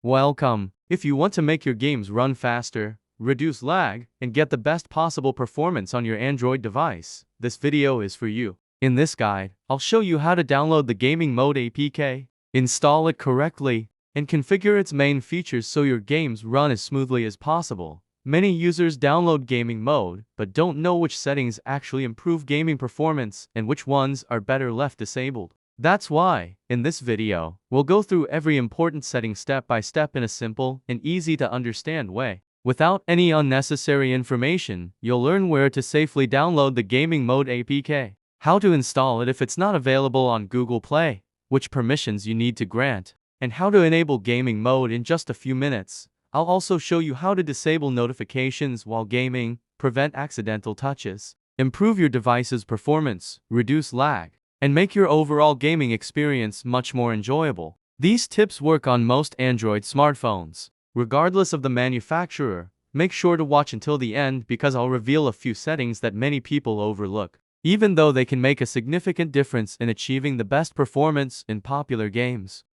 Welcome. If you want to make your games run faster, reduce lag, and get the best possible performance on your Android device, this video is for you. In this guide, I'll show you how to download the gaming mode APK, install it correctly, and configure its main features so your games run as smoothly as possible. Many users download gaming mode, but don't know which settings actually improve gaming performance and which ones are better left disabled. That's why, in this video, we'll go through every important setting step by step in a simple and easy to understand way. Without any unnecessary information, you'll learn where to safely download the gaming mode APK, how to install it if it's not available on Google Play, which permissions you need to grant, and how to enable gaming mode in just a few minutes. I'll also show you how to disable notifications while gaming, prevent accidental touches, improve your device's performance, reduce lag, and make your overall gaming experience much more enjoyable. These tips work on most Android smartphones. Regardless of the manufacturer, make sure to watch until the end because I'll reveal a few settings that many people overlook, even though they can make a significant difference in achieving the best performance in popular games.